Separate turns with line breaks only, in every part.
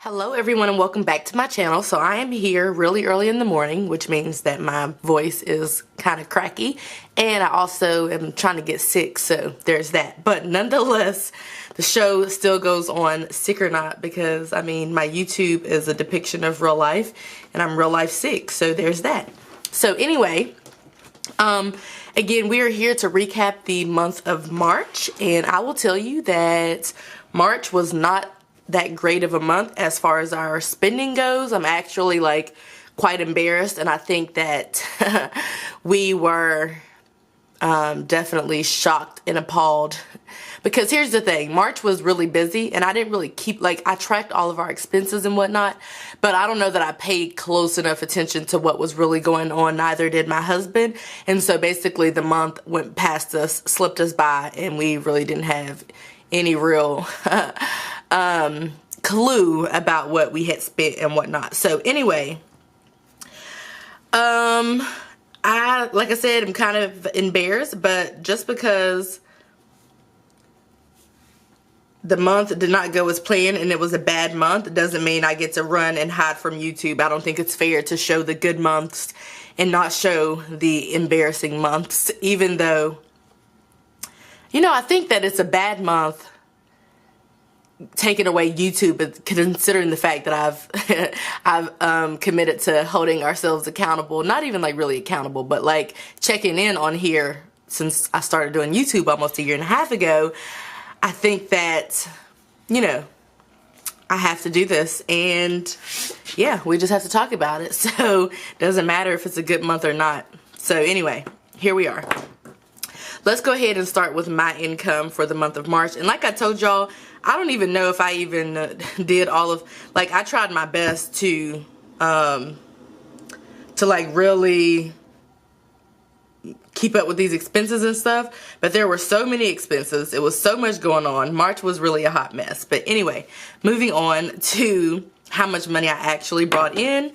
Hello everyone and welcome back to my channel. So I am here really early in the morning, which means that my voice is kind of cracky, and I also am trying to get sick, so there's that. But nonetheless, the show still goes on, sick or not, because I mean my YouTube is a depiction of real life and I'm real life sick, so there's that. So anyway, again, we are here to recap the month of March, and I will tell you that March was not that great of a month as far as our spending goes. I'm actually like quite embarrassed, and I think that we were definitely shocked and appalled, because here's the thing, March was really busy and I didn't really keep, like, I tracked all of our expenses and whatnot, but I don't know that I paid close enough attention to what was really going on. Neither did my husband, and so basically the month went past us, slipped us by, and we really didn't have any real clue about what we had spent and whatnot. So anyway, like I said, I'm kind of embarrassed, but just because the month did not go as planned and it was a bad month doesn't mean I get to run and hide from YouTube. I don't think it's fair to show the good months and not show the embarrassing months, even though, you know, I think that it's a bad month taking away YouTube, considering the fact that I've committed to holding ourselves accountable, not even like really accountable, but like checking in on here since I started doing YouTube almost a year and a half ago. I think that, you know, I have to do this, and yeah, we just have to talk about it. So it doesn't matter if it's a good month or not. So anyway, here we are. Let's go ahead and start with my income for the month of March. And like I told y'all, I don't even know if I even did all of, like, I tried my best to like really keep up with these expenses and stuff, but there were so many expenses. It was so much going on. March was really a hot mess. But anyway, moving on to how much money I actually brought in.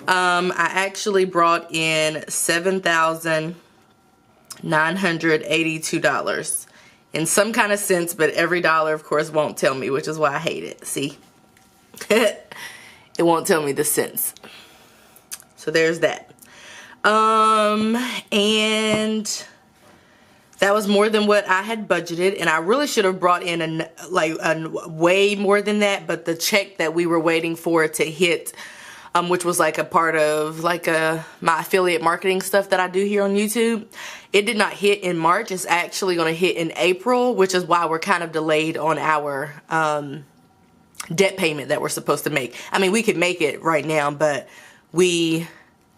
I actually brought in $7,982 in some kind of sense, but every dollar of course won't tell me, which is why I hate it. See, it won't tell me the cents. So there's that. And that was more than what I had budgeted, and I really should have brought in way more than that, but the check that we were waiting for to hit, which was like a part of like my affiliate marketing stuff that I do here on YouTube, it did not hit in March. It's actually going to hit in April, which is why we're kind of delayed on our debt payment that we're supposed to make. I mean, we could make it right now, but and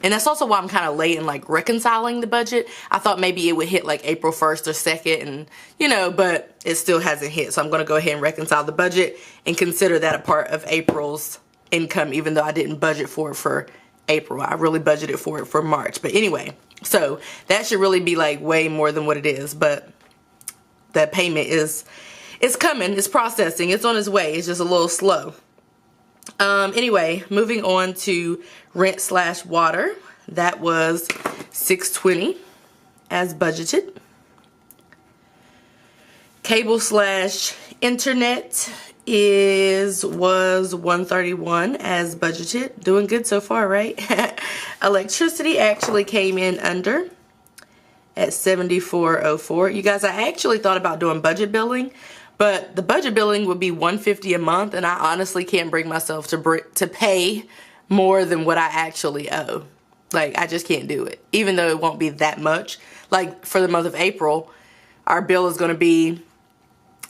that's also why I'm kind of late in like reconciling the budget. I thought maybe it would hit like April 1st or 2nd, and you know, but it still hasn't hit. So I'm going to go ahead and reconcile the budget and consider that a part of April's income, even though I didn't budget for it for April. I really budgeted for it for March. But anyway, so that should really be like way more than what it is, but the payment it's coming, it's processing, it's on its way. It's just a little slow. Anyway, moving on to rent/water. That was $620 as budgeted. Cable/internet was $131 as budgeted. Doing good so far, right? Electricity actually came in under at $74.04. You guys, I actually thought about doing budget billing, but the budget billing would be $150 a month, and I honestly can't bring myself to pay more than what I actually owe. Like, I just can't do it, even though it won't be that much. Like, for the month of April, our bill is going to be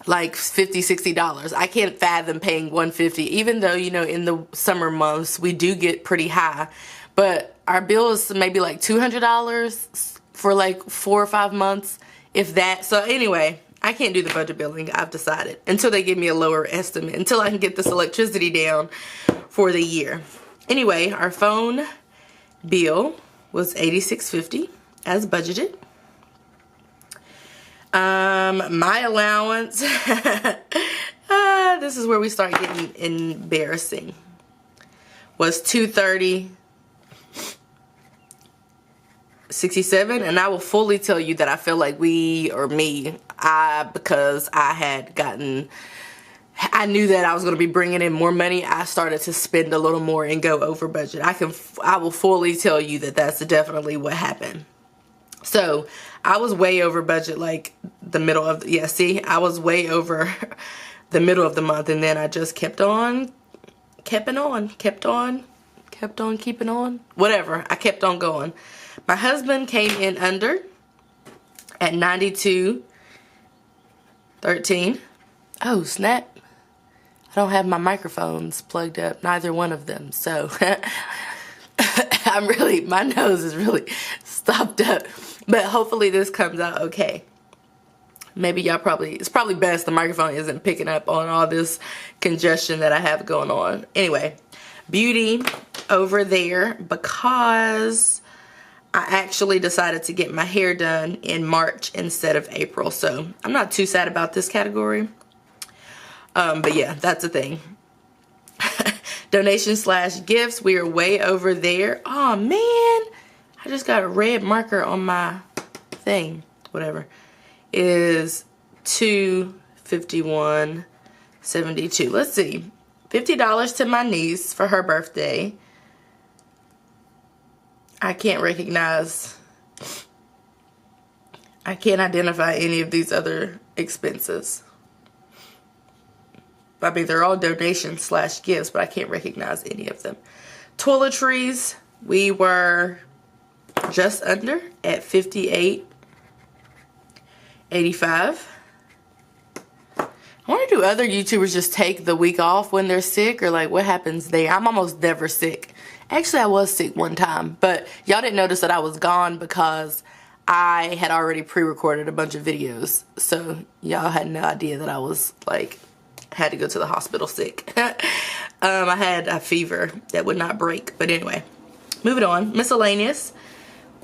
like $50–$60. I can't fathom paying $150, even though, you know, in the summer months we do get pretty high, but our bill is maybe like $200 for like 4 or 5 months, if that. So anyway, I can't do the budget billing, I've decided, until they give me a lower estimate, until I can get this electricity down for the year. Anyway, our phone bill was $86.50 as budgeted. My allowance, this is where we start getting embarrassing, was $230.67, and I will fully tell you that I feel like because I had gotten I knew that I was going to be bringing in more money, I started to spend a little more and go over budget. I will fully tell you that that's definitely what happened. So I was way over budget, like the middle of, yeah, see, I was way over the middle of the month, and then I just kept on keeping on, whatever. I kept on going. My husband came in under at 92.13. Oh, snap. I don't have my microphones plugged up, neither one of them. So my nose is really stopped up. But hopefully this comes out okay. Maybe it's probably best the microphone isn't picking up on all this congestion that I have going on. Anyway, beauty over there, because I actually decided to get my hair done in March instead of April. So I'm not too sad about this category. But yeah, that's the thing. Donation/gifts, we are way over there. Oh man, I just got a red marker on my thing. Whatever. It is $251.72. Let's see. $50 to my niece for her birthday. I can't identify any of these other expenses. I mean, they're all donations/gifts, but I can't recognize any of them. Toiletries, we were just under at $58.85. I wonder, do other YouTubers just take the week off when they're sick, or like what happens there? I'm almost never sick. Actually, I was sick one time, but y'all didn't notice that I was gone because I had already pre-recorded a bunch of videos. So y'all had no idea that I was like, had to go to the hospital sick. I had a fever that would not break. But anyway, moving on. Miscellaneous.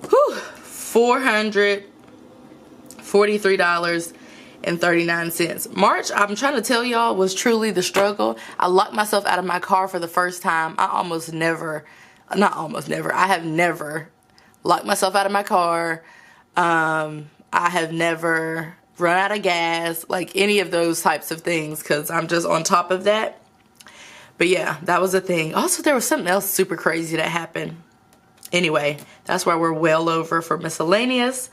Whew, $443.39. March, I'm trying to tell y'all, was truly the struggle. I locked myself out of my car for the first time. I have never locked myself out of my car. I have never run out of gas, like any of those types of things, because I'm just on top of that. But yeah, that was a thing. Also, there was something else super crazy that happened. Anyway, that's why we're well over for miscellaneous.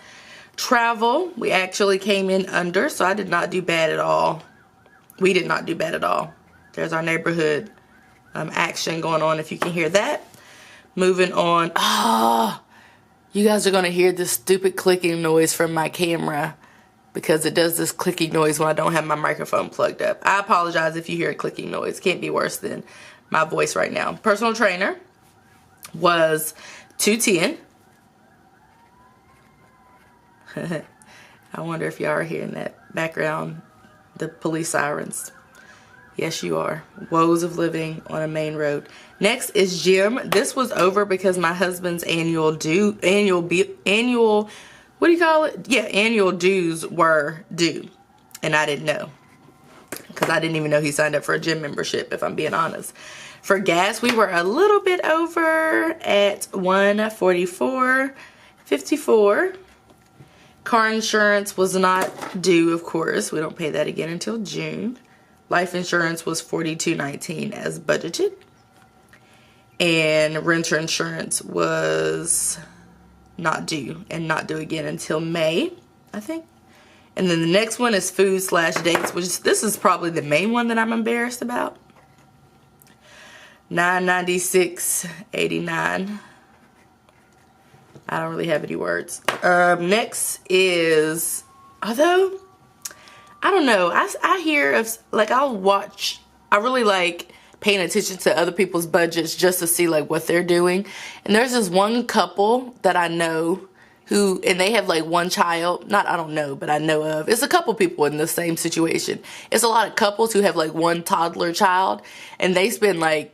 Travel, we actually came in under, so I did not do bad at all. We did not do bad at all. There's our neighborhood action going on, if you can hear that. Moving on. You guys are going to hear this stupid clicking noise from my camera, because it does this clicking noise when I don't have my microphone plugged up. I apologize if you hear a clicking noise. Can't be worse than my voice right now. Personal trainer was $210. I wonder if y'all are hearing that background, the police sirens. Yes, you are. Woes of living on a main road. Next is gym. This was over because my husband's annual dues were due, and I didn't know, because I didn't even know he signed up for a gym membership, if I'm being honest. For gas, we were a little bit over at $144.54. Car insurance was not due, of course. We don't pay that again until June. Life insurance was $42.19 as budgeted, and renter insurance was not due, and not due again until May, I think. And then the next one is food/dates, which this is probably the main one that I'm embarrassed about. $996.89. I don't really have any words. Next is, although I don't know, I hear of, like, I really like paying attention to other people's budgets just to see like what they're doing. And there's this one couple that I know and they have like one child. I don't know, but I know of. It's a couple people in the same situation. It's a lot of couples who have like one toddler child, and they spend like,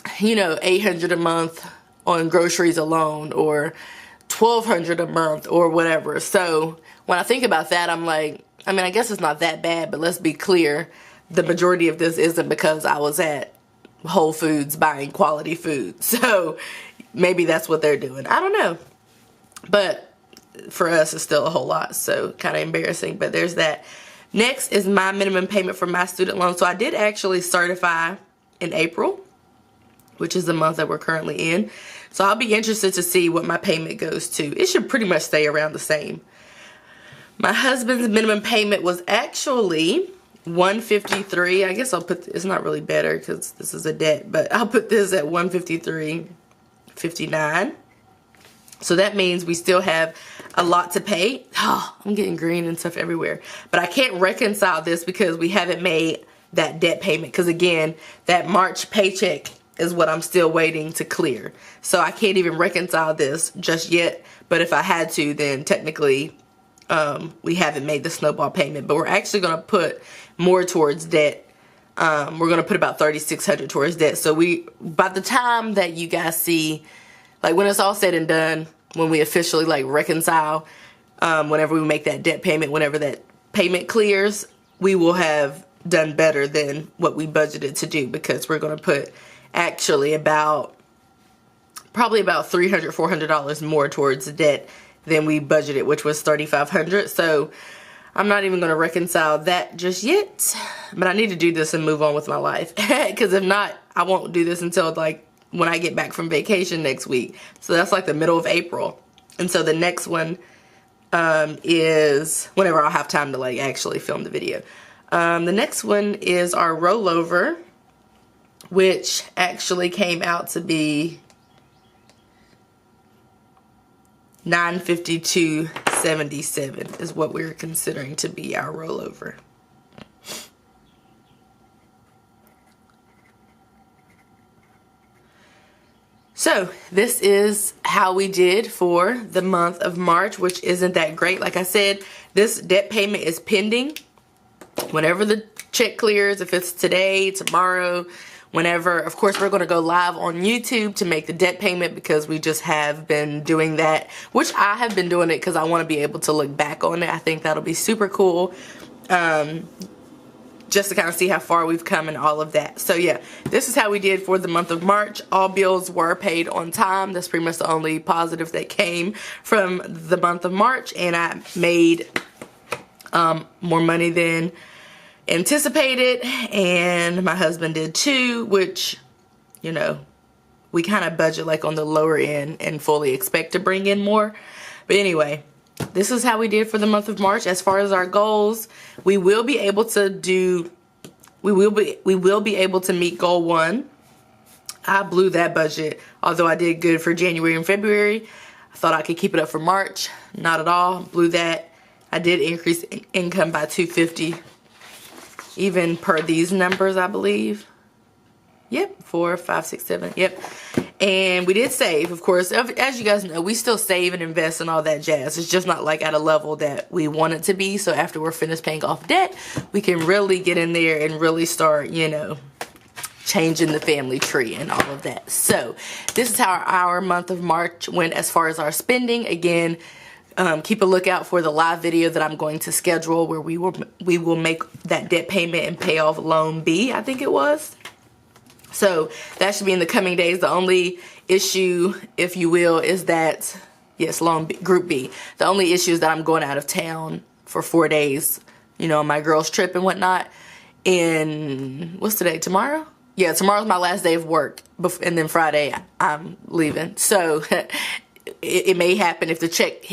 $800 a month on groceries alone, or $1,200 a month, or whatever. So when I think about that, I'm like, I guess it's not that bad, but let's be clear. The majority of this isn't because I was at Whole Foods buying quality food. So maybe that's what they're doing. I don't know. But for us, it's still a whole lot. So kind of embarrassing. But there's that. Next is my minimum payment for my student loan. So I did actually certify in April, which is the month that we're currently in. So I'll be interested to see what my payment goes to. It should pretty much stay around the same. My husband's minimum payment was actually $153. I guess I'll put, it's not really better because this is a debt, but I'll put this at $153.59. So that means we still have a lot to pay. Oh, I'm getting green and stuff everywhere. But I can't reconcile this because we haven't made that debt payment. Because again, that March paycheck is what I'm still waiting to clear. So I can't even reconcile this just yet. But if I had to, then technically we haven't made the snowball payment. But we're actually going to put more towards debt. We're going to put about $3,600 towards debt. So by the time that you guys see, like when it's all said and done, when we officially like reconcile, whenever we make that debt payment, whenever that payment clears, we will have done better than what we budgeted to do, because we're going to put actually probably about $300, $400 more towards the debt than we budgeted, which was $3,500. So I'm not even going to reconcile that just yet, but I need to do this and move on with my life, because if not, I won't do this until like when I get back from vacation next week. So that's like the middle of April. And so the next one is whenever I'll have time to like actually film the video. The next one is our rollover, which actually came out to be $952.77 is what we're considering to be our rollover. So this is how we did for the month of March, which isn't that great. Like I said, this debt payment is pending. Whenever the check clears, if it's today, tomorrow, whenever, of course, we're going to go live on YouTube to make the debt payment, because we just have been doing that, which I have been doing it because I want to be able to look back on it. I think that'll be super cool. Just to kind of see how far we've come and all of that. So yeah, this is how we did for the month of March. All bills were paid on time. That's pretty much the only positive that came from the month of March. And I made more money than anticipated. And my husband did too, which, you know, we kind of budget like on the lower end and fully expect to bring in more. But anyway, this is how we did for the month of March. As far as our goals, we will be able to meet goal 1. I blew that budget, although I did good for January and February. I thought I could keep it up for March. Not at all. Blew that. I did increase income by $250, even per these numbers, I believe. Yep, 4, 5, 6, 7. Yep. And we did save, of course. As you guys know, we still save and invest and all that jazz. It's just not like at a level that we want it to be. So after we're finished paying off debt, we can really get in there and really start, you know, changing the family tree and all of that. So this is how our month of March went as far as our spending. Again, keep a lookout for the live video that I'm going to schedule where we will make that debt payment and pay off loan B, I think it was. So that should be in the coming days. The only issue, if you will, is that, yes, loan B, group B. The only issue is that I'm going out of town for 4 days, you know, on my girls trip and whatnot. And what's today? Tomorrow? Yeah, tomorrow's my last day of work. And then Friday I'm leaving. So it may happen if the check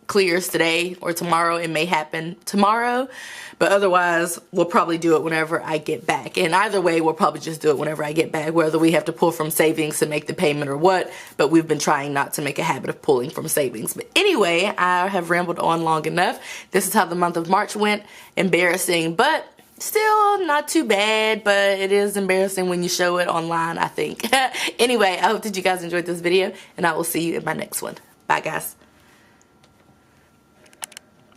clears today or tomorrow. It may happen tomorrow. But otherwise, we'll probably do it whenever I get back. And either way, we'll probably just do it whenever I get back, whether we have to pull from savings to make the payment or what. But we've been trying not to make a habit of pulling from savings. But anyway, I have rambled on long enough. This is how the month of March went. Embarrassing, but still not too bad. But it is embarrassing when you show it online, I think. Anyway, I hope that you guys enjoyed this video, and I will see you in my next one. Bye, guys.